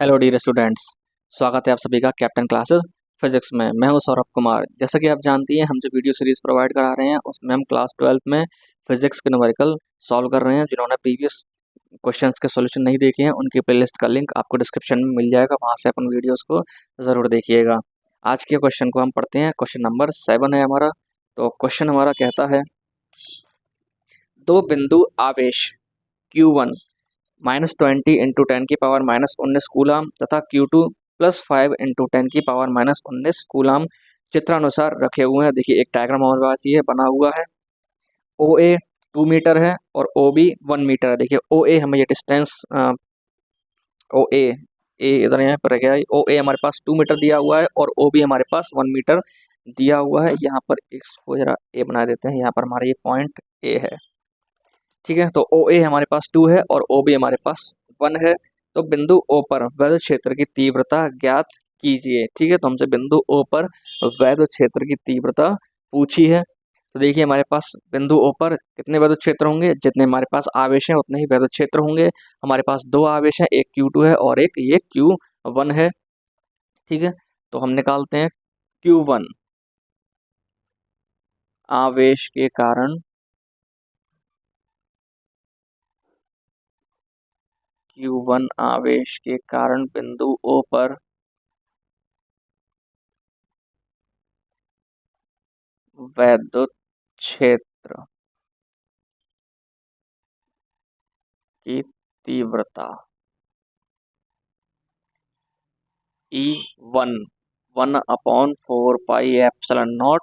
Hello dear students. स्वागत है आप सभी का कैप्टन क्लासेस फिजिक्स में। मैं हूं सौरभ कुमार। जैसा कि आप जानती हैं, हम जो वीडियो सीरीज प्रोवाइड करा रहे हैं उसमें हम क्लास 12th में फिजिक्स के न्यूमेरिकल सॉल्व कर रहे हैं। जिन्होंने प्रीवियस क्वेश्चंस के सॉल्यूशन नहीं देखे हैं उनकी प्लेलिस्ट का लिंक आपको डिस्क्रिप्शन में मिल जाएगा, वहां से अपन वीडियोज़ को ज़रूर देखिएगा। आज के क्वेश्चन को हम पढ़ते हैं। क्वेश्चन नंबर 7 है हमारा। तो क्वेश्चन हमारा कहता है, दो बिंदु आवेश Q1 -20 × 10⁻⁻19 कूलाम तथा Q2 +5 × 10⁻⁻19 कूलाम चित्रानुसार रखे हुए हैं। देखिए, एक डायग्राम हमारे पास ये बना हुआ है। OA 2 मीटर है और OB 1 मीटर है। देखिए, OA हमें ये डिस्टेंस OA इधर यहाँ पर गया। OA हमारे पास 2 मीटर दिया हुआ है और OB हमारे पास 1 मीटर दिया हुआ है। यहाँ पर इसको जरा A बना देते हैं। यहाँ पर हमारा ये पॉइंट A है, ठीक है। तो OA हमारे पास 2 है और OB हमारे पास 1 है। तो बिंदु O पर वैद्युत क्षेत्र की तीव्रता ज्ञात कीजिए, ठीक है। तो हमसे बिंदु O पर वैद्युत क्षेत्र की तीव्रता पूछी है। तो देखिए, हमारे पास बिंदु O पर कितने वैद्युत क्षेत्र होंगे, जितने हमारे पास आवेश हैं उतने ही वैद्युत क्षेत्र होंगे। हमारे पास दो आवेश हैं, एक Q2 है और एक ये Q1 है, ठीक है। तो हम निकालते हैं Q1। आवेश के कारण Q1 आवेश के कारण बिंदु O पर वैद्युत क्षेत्र की तीव्रता E1 1/4πε0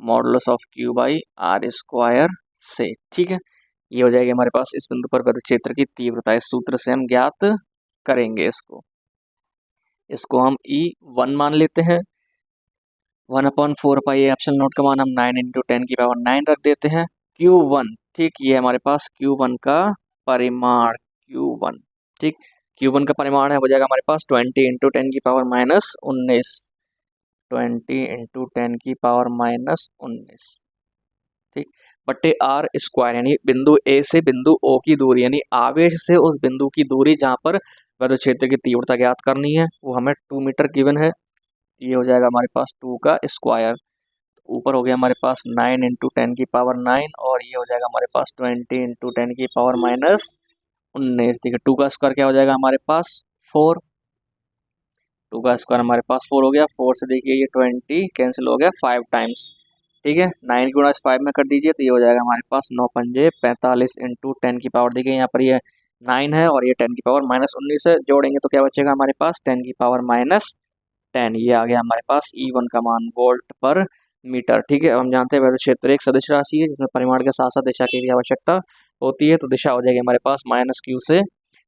मॉडुलस ऑफ Q/R² से, ठीक है। ये हो जाएगी हमारे पास इस बिंदु पर वैद्युत क्षेत्र की तीव्रता। इस सूत्र से हम ज्ञात करेंगे इसको हम E1 मान लेते हैं। 1/4πε0 का मान हम 9 × 10⁹ रख देते हैं। Q1, ठीक, ये हमारे पास Q1 का परिमाण Q1, ठीक। Q1 का परिमाण है, हो जाएगा हमारे पास 20 × 10⁻⁻19 20 × 10⁻⁻19, ठीक, बट्टे R², यानी बिंदु A से बिंदु O की दूरी, यानी आवेश से उस बिंदु की दूरी जहां पर वैद्युत क्षेत्र की तीव्रता ज्ञात करनी है, वो हमें 2 मीटर गिवन है। ये हो जाएगा हमारे पास 2 का स्क्वायर। ऊपर हो गया हमारे पास 9 × 10⁹ और ये हो जाएगा हमारे पास 20 × 10⁻⁻19, ठीक है। 2 का स्क्वायर क्या हो जाएगा हमारे पास 4। 2 का स्क्वायर हमारे पास 4 हो गया। 4 से देखिए ये 20 कैंसिल हो गया 5 टाइम्स, ठीक है। 9 गुणा 5 में कर दीजिए तो ये हो जाएगा हमारे पास 9 पंजे 45 × 10⁻, देखिए यहाँ पर ये 9 है और ये 10⁻⁻19 है। जोड़ेंगे तो क्या बचेगा हमारे पास 10⁻⁻10। ये आ गया हमारे पास E1 का मान वोल्ट पर मीटर, ठीक है। अब हम जानते हैं वैद्युत क्षेत्र एक सदिश राशि है जिसमें परिमाण के साथ साथ दिशा की भी आवश्यकता होती है। तो दिशा हो जाएगी हमारे पास -Q से,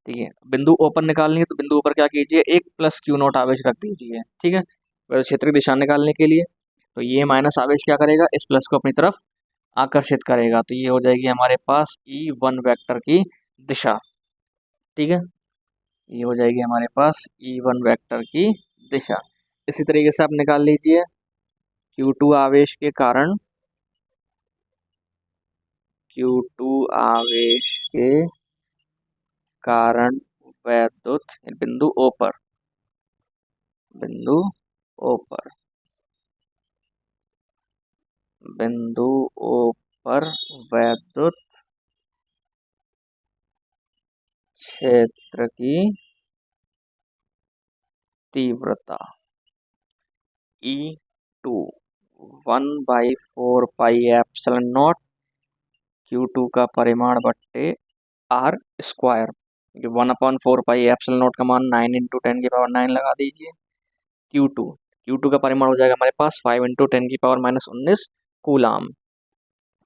ठीक है। बिंदु O पर निकालनी है तो बिंदु O पर क्या कीजिए, एक +Q0 आवेश रख दीजिए, ठीक है, वैद्युत क्षेत्र की दिशा निकालने के लिए। तो ये माइनस आवेश क्या करेगा, इस प्लस को अपनी तरफ आकर्षित करेगा। तो ये हो जाएगी हमारे पास E1 वेक्टर की दिशा, ठीक है। ये हो जाएगी हमारे पास E1 वेक्टर की दिशा। इसी तरीके से आप निकाल लीजिए Q2 आवेश के कारण, Q2 आवेश के कारण वैद्युत बिंदु O पर, बिंदु O पर, बिंदु O पर वैद्युत क्षेत्र की तीव्रता E2 1/4πε0 Q2 का परिमाण बट्टे R²। 1/4πε0 का मान 9 × 10⁻9 लगा दीजिए। Q2 का परिमाण हो जाएगा हमारे पास 5 × 10⁻19 कूलाम।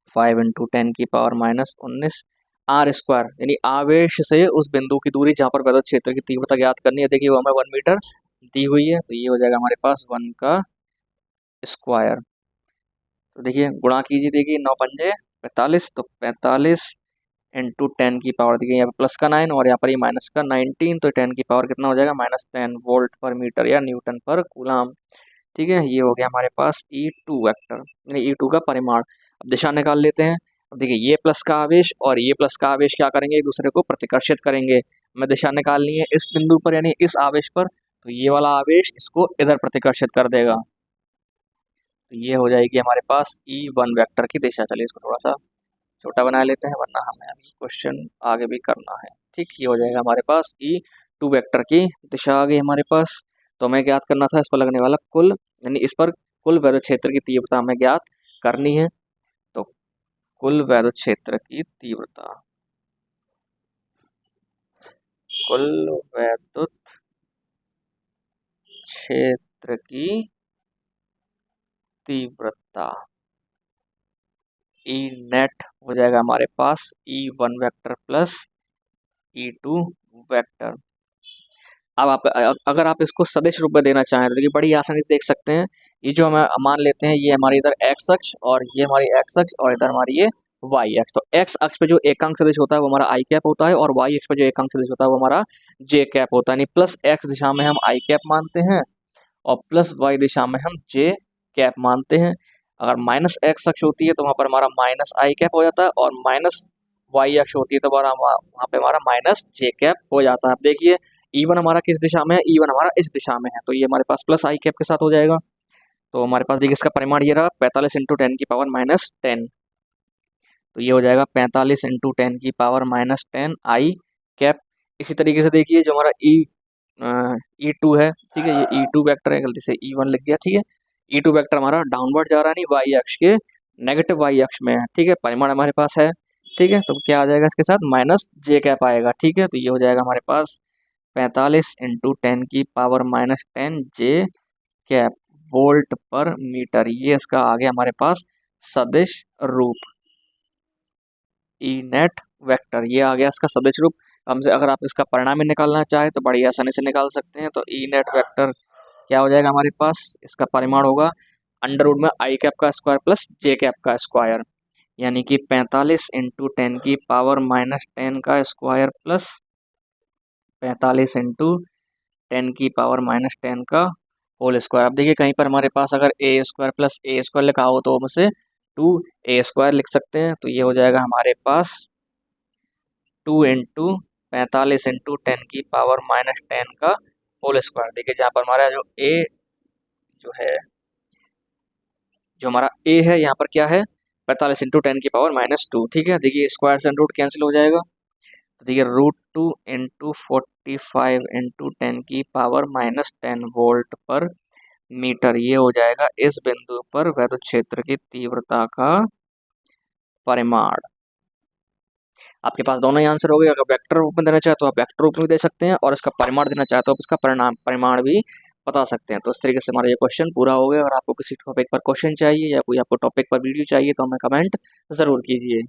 5 × 10⁻19 R², यानी आवेश से उस बिंदु की दूरी जहां पर वैद्युत क्षेत्र की तीव्रता ज्ञात करनी है। देखिए वो हमें 1 मीटर दी हुई है, तो ये हो जाएगा हमारे पास 1 का स्क्वायर। तो देखिए गुणा कीजिए, देखिए 9 पंजे 45, तो 45 × 10⁻, देखिए यहाँ पर प्लस का 9 और यहाँ पर ये माइनस का 19, तो 10⁻ कितना हो जाएगा -10 वोल्ट पर मीटर या न्यूटन पर कूलाम, ठीक है। ये हो गया हमारे पास E2 वेक्टर, यानी E2 का परिमाण। अब दिशा निकाल लेते हैं। अब देखिए ये प्लस का आवेश और ये प्लस का आवेश क्या करेंगे, एक दूसरे को प्रतिकर्षित करेंगे। हमें दिशा निकालनी है इस बिंदु पर यानी इस आवेश पर, तो ये वाला आवेश इसको इधर प्रतिकर्षित कर देगा। तो ये हो जाएगी हमारे पास E1 वेक्टर की दिशा। चलिए इसको थोड़ा सा छोटा बना लेते हैं, वरना हमें अभी क्वेश्चन आगे भी करना है। ठीक, ये हो जाएगा हमारे पास E2 वेक्टर की दिशा आ गई हमारे पास। तो हमें ज्ञात करना था इस पर लगने वाला कुल, यानी इस पर कुल वैद्युत क्षेत्र की तीव्रता हमें ज्ञात करनी है। तो कुल वैद्युत क्षेत्र की तीव्रता, कुल वैद्युत क्षेत्र की तीव्रता ई नेट हो जाएगा हमारे पास E1 vector plus E2 vector. अब आप अगर आप इसको सदिश रूप में देना चाहें तो देखिए बड़ी आसानी से देख सकते हैं। ये जो हम मान लेते हैं ये हमारी इधर एक्स अक्ष और ये हमारी एक्स अक्ष और इधर हमारी ये वाई अक्ष। तो एक्स अक्ष पे जो एकांक सदिश होता है वो हमारा आई कैप होता है और वाई अक्ष पे जो एकांक सदिश होता है वो हमारा जे कैप होता है। यानी प्लस एक्स दिशा में हम आई कैप मानते हैं और प्लस वाई दिशा में हम जे कैप मानते हैं। अगर माइनस एक्स अक्ष होती है तो वहाँ पर हमारा माइनस आई कैप हो जाता है और माइनस वाई अक्ष होती है तो हमारा वहाँ पे हमारा माइनस जे कैप हो जाता है। अब देखिए E1 हमारा किस दिशा में है, E1 हमारा इस दिशा में है, तो ये हमारे पास प्लस आई कैप के साथ हो जाएगा। तो हमारे पास देखिए इसका परिमाण ये रहा 45 इंटू 10 की पावर माइनस 10। तो ये हो जाएगा 45 इंटू 10 की पावर माइनस 10 आई कैप। इसी तरीके से देखिए जो हमारा E2 है, ठीक है, ये E2 वेक्टर है, गलती से E1 लिख गया, ठीक है। E2 वेक्टर हमारा डाउनवर्ड जा रहा है, नहीं वाई अक्ष के नेगेटिव वाई अक्ष में है, ठीक है, परिमाण हमारे पास है, ठीक है। तो क्या आ जाएगा इसके साथ माइनस जे कैप आएगा, ठीक है। तो ये हो जाएगा हमारे पास 45 इंटू 10 की पावर माइनस 10 जे कैप वोल्ट पर मीटर। ये इसका आ गया हमारे पास सदिश रूप ई नेट वेक्टर, ये आ गया इसका सदिश रूप। हमसे अगर आप इसका परिणाम भी निकालना चाहे तो बड़ी आसानी से निकाल सकते हैं। तो ई नेट वेक्टर क्या हो जाएगा हमारे पास, इसका परिमाण होगा अंडर रूट में आई कैप का स्क्वायर प्लस जे कैप का स्क्वायर, यानी कि 45 इंटू 10 की पावर माइनस 10 का स्क्वायर प्लस 45 इंटू 10 की पावर माइनस 10 का होल स्क्वायर। अब देखिए कहीं पर हमारे पास अगर ए स्क्वायर प्लस ए स्क्वायर लिखा हो तो हम उसे 2a स्क्वायर लिख सकते हैं। तो ये हो जाएगा हमारे पास 2 इंटू 45 इंटू 10 की पावर माइनस 10 का होल स्क्वायर। देखिए जहाँ पर हमारा जो a जो है, जो हमारा a है यहाँ पर क्या है 45 इंटू 10 की पावर माइनस 2, ठीक है। देखिए स्क्वायर से रूट कैंसिल हो जाएगा, तो देखिए √2 इंटू 45 इंटू 10 की पावर माइनस 10 वोल्ट पर मीटर। ये हो जाएगा इस बिंदु पर वैद्युत क्षेत्र की तीव्रता का परिमाण। आपके पास दोनों ही आंसर हो गए। अगर वेक्टर रूप में देना चाहे तो आप वेक्टर रूप में दे सकते हैं और इसका परिमाण देना चाहे तो आप इसका परिमाण भी बता सकते हैं। तो इस तरीके से हमारा ये क्वेश्चन पूरा हो गया। अगर आपको किसी टॉपिक पर क्वेश्चन चाहिए या कोई आपको टॉपिक पर वीडियो चाहिए तो हमें कमेंट ज़रूर कीजिए।